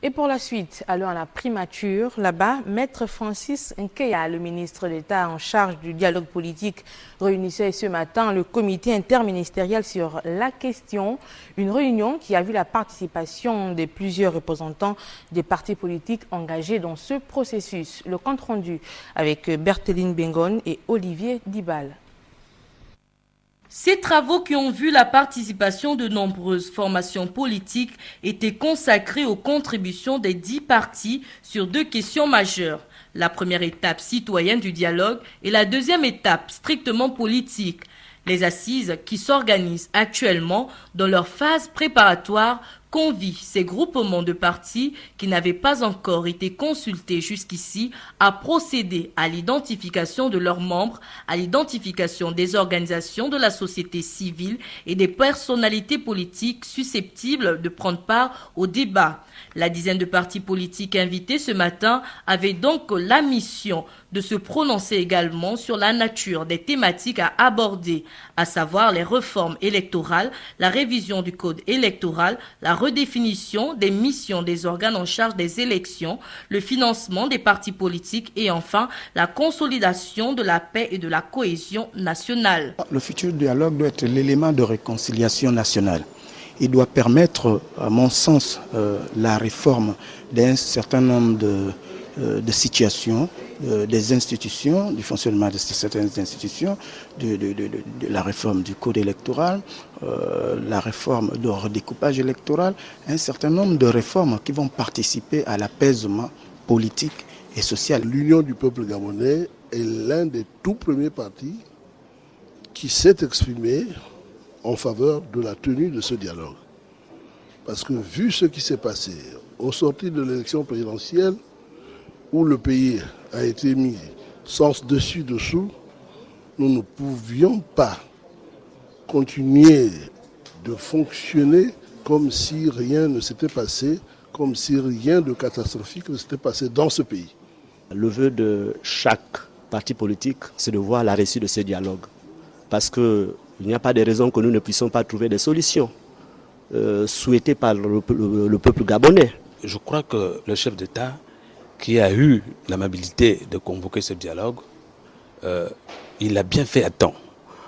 Et pour la suite, allons à la primature. Là-bas, Maître Francis Nkeya, le ministre d'État en charge du dialogue politique, réunissait ce matin le comité interministériel sur la question. Une réunion qui a vu la participation de plusieurs représentants des partis politiques engagés dans ce processus. Le compte rendu avec Bertheline Bengon et Olivier Dibal. Ces travaux qui ont vu la participation de nombreuses formations politiques étaient consacrés aux contributions des 10 partis sur 2 questions majeures. La première étape citoyenne du dialogue et la deuxième étape strictement politique. Les assises qui s'organisent actuellement dans leur phase préparatoire convient ces groupements de partis qui n'avaient pas encore été consultés jusqu'ici à procéder à l'identification de leurs membres, à l'identification des organisations de la société civile et des personnalités politiques susceptibles de prendre part au débat. La dizaine de partis politiques invités ce matin avait donc la mission de se prononcer également sur la nature des thématiques à aborder, à savoir les réformes électorales, la révision du code électoral, la redéfinition des missions des organes en charge des élections, le financement des partis politiques et enfin la consolidation de la paix et de la cohésion nationale. Le futur dialogue doit être l'élément de réconciliation nationale. Il doit permettre, à mon sens, la réforme d'un certain nombre de situations, des institutions, du fonctionnement de certaines institutions, de la réforme du code électoral, la réforme du redécoupage électoral, un certain nombre de réformes qui vont participer à l'apaisement politique et social. L'Union du peuple gabonais est l'un des tout premiers partis qui s'est exprimé en faveur de la tenue de ce dialogue. Parce que vu ce qui s'est passé au sortir de l'élection présidentielle, où le pays a été mis sens dessus-dessous, nous ne pouvions pas continuer de fonctionner comme si rien ne s'était passé, comme si rien de catastrophique ne s'était passé dans ce pays. Le vœu de chaque parti politique, c'est de voir la réussite de ce dialogue. Parce qu'il n'y a pas de raison que nous ne puissions pas trouver des solutions souhaitées par le peuple gabonais. Je crois que le chef d'État qui a eu l'amabilité de convoquer ce dialogue, il a bien fait à temps.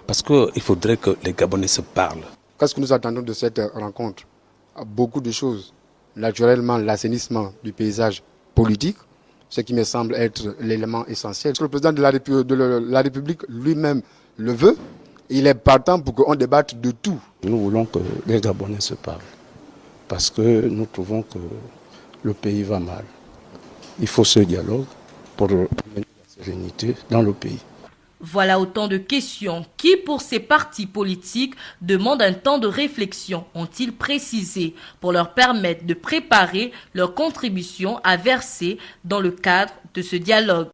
Parce qu'il faudrait que les Gabonais se parlent. Qu'est-ce que nous attendons de cette rencontre? Beaucoup de choses. Naturellement, l'assainissement du paysage politique, ce qui me semble être l'élément essentiel. Le président de la République lui-même le veut. Il est partant pour qu'on débatte de tout. Nous voulons que les Gabonais se parlent. Parce que nous trouvons que le pays va mal. Il faut ce dialogue pour amener la sérénité dans le pays. Voilà autant de questions qui, pour ces partis politiques, demandent un temps de réflexion, ont-ils précisé, pour leur permettre de préparer leur contribution à verser dans le cadre de ce dialogue.